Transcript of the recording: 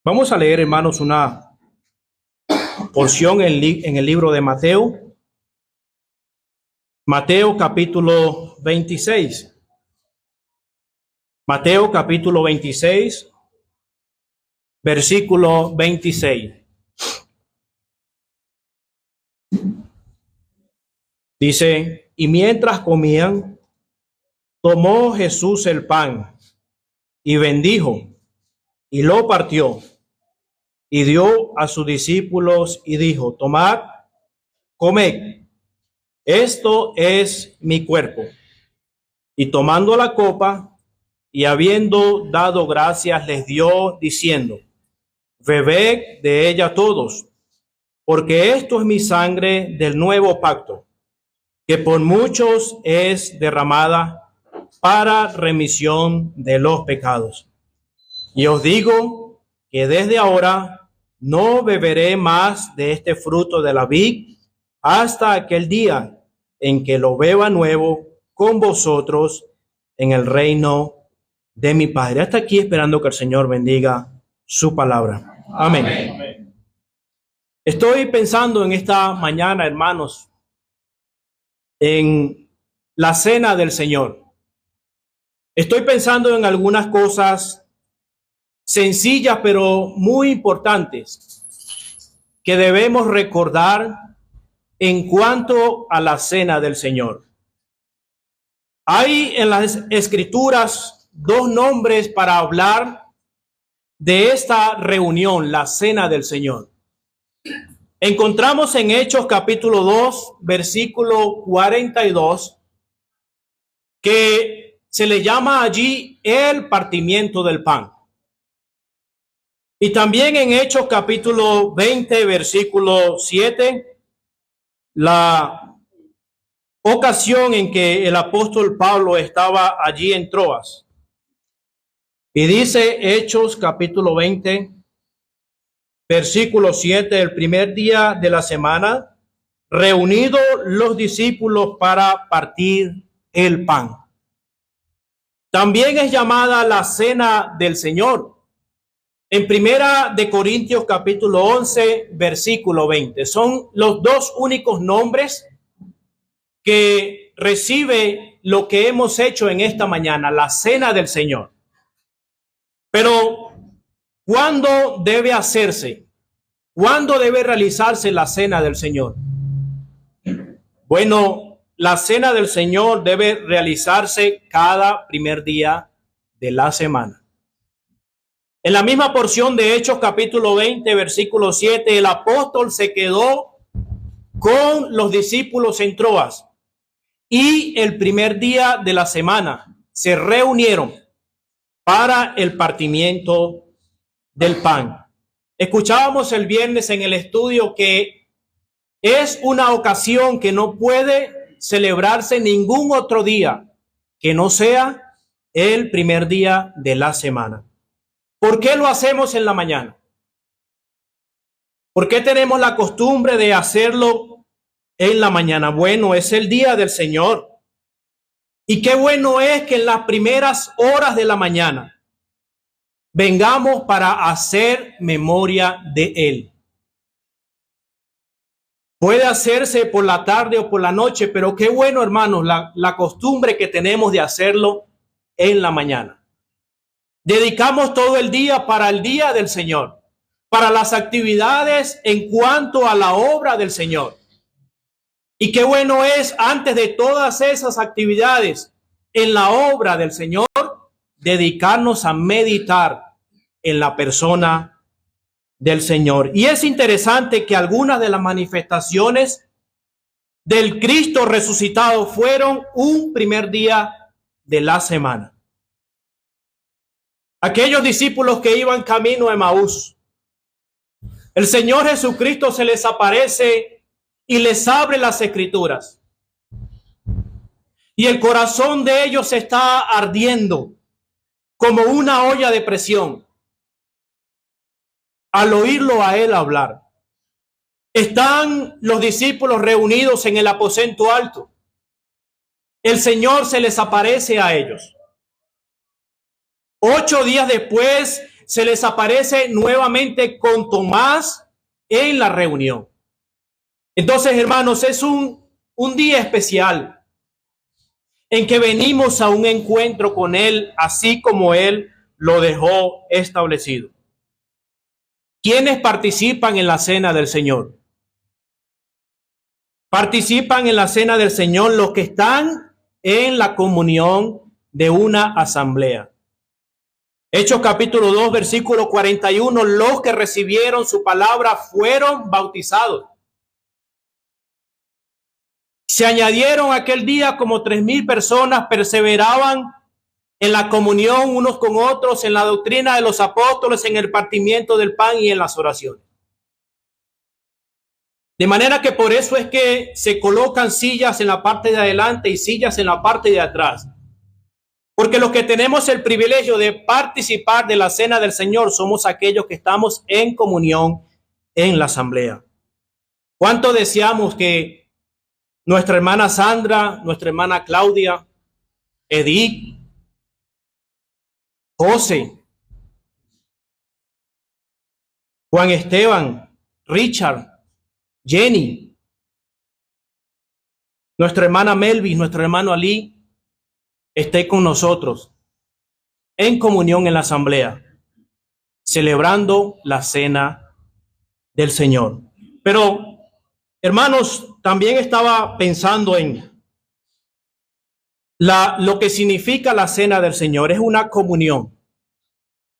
Vamos a leer, hermanos, una porción en el libro de Mateo. Mateo capítulo 26. Mateo capítulo 26, versículo 26. Dice: y mientras comían, tomó Jesús el pan y bendijo y lo partió y dio a sus discípulos y dijo: tomad, comed, esto es mi cuerpo. Y tomando la copa y habiendo dado gracias, les dio diciendo: bebed de ella todos, porque esto es mi sangre del nuevo pacto, que por muchos es derramada para remisión de los pecados. Y os digo que desde ahora no beberé más de este fruto de la vid hasta aquel día en que lo beba nuevo con vosotros en el reino de mi Padre. Hasta aquí, esperando que el Señor bendiga su palabra. Amén. Amén. Estoy pensando en esta mañana, hermanos, en la cena del Señor. Estoy pensando en algunas cosas sencillas pero muy importantes que debemos recordar en cuanto a la cena del Señor. Hay en las Escrituras dos nombres para hablar de esta reunión, la cena del Señor. Encontramos en Hechos capítulo 2, versículo 42, que se le llama allí el partimiento del pan. Y también en Hechos capítulo 20, versículo 7, la ocasión en que el apóstol Pablo estaba allí en Troas. Y dice Hechos capítulo 20, versículo 7, el primer día de la semana, reunidos los discípulos para partir el pan. También es llamada la cena del Señor. En Primera de Corintios capítulo 11, versículo 20. Son los dos únicos nombres que recibe lo que hemos hecho en esta mañana, la cena del Señor. Pero, ¿cuándo debe hacerse? ¿Cuándo debe realizarse la cena del Señor? Bueno, la cena del Señor debe realizarse cada primer día de la semana. En la misma porción de Hechos capítulo 20, versículo 7, el apóstol se quedó con los discípulos en Troas y el primer día de la semana se reunieron para el partimiento del pan. Escuchábamos el viernes en el estudio que es una ocasión que no puede celebrarse ningún otro día que no sea el primer día de la semana. ¿Por qué lo hacemos en la mañana? ¿Por qué tenemos la costumbre de hacerlo en la mañana? Bueno, es el día del Señor. Y qué bueno es que en las primeras horas de la mañana vengamos para hacer memoria de Él. Puede hacerse por la tarde o por la noche, pero qué bueno, hermanos, la costumbre que tenemos de hacerlo en la mañana. Dedicamos todo el día para el día del Señor, para las actividades en cuanto a la obra del Señor. Y qué bueno es, antes de todas esas actividades en la obra del Señor, dedicarnos a meditar en la persona del Señor. Y es interesante que algunas de las manifestaciones del Cristo resucitado fueron un primer día de la semana. Aquellos discípulos que iban camino a Emaús, el Señor Jesucristo se les aparece y les abre las Escrituras. Y el corazón de ellos está ardiendo como una olla de presión al oírlo a Él hablar. Están los discípulos reunidos en el aposento alto. El Señor se les aparece a ellos. 8 días después se les aparece nuevamente con Tomás en la reunión. Entonces, hermanos, es un día especial en que venimos a un encuentro con Él, así como Él lo dejó establecido. ¿Quiénes participan en la cena del Señor? Participan en la cena del Señor los que están en la comunión de una asamblea. Hechos capítulo 2, versículo 41, los que recibieron su palabra fueron bautizados. Se añadieron aquel día como 3,000 personas, perseveraban en la comunión unos con otros, en la doctrina de los apóstoles, en el partimiento del pan y en las oraciones. De manera que por eso es que se colocan sillas en la parte de adelante y sillas en la parte de atrás. Porque los que tenemos el privilegio de participar de la cena del Señor somos aquellos que estamos en comunión en la asamblea. ¿Cuánto deseamos que nuestra hermana Sandra, nuestra hermana Claudia, Edith, José, Juan Esteban, Richard, Jenny, nuestra hermana Melvis, nuestro hermano Ali, esté con nosotros en comunión en la asamblea, celebrando la cena del Señor? Pero, hermanos, también estaba pensando en lo que significa la cena del Señor. Es una comunión.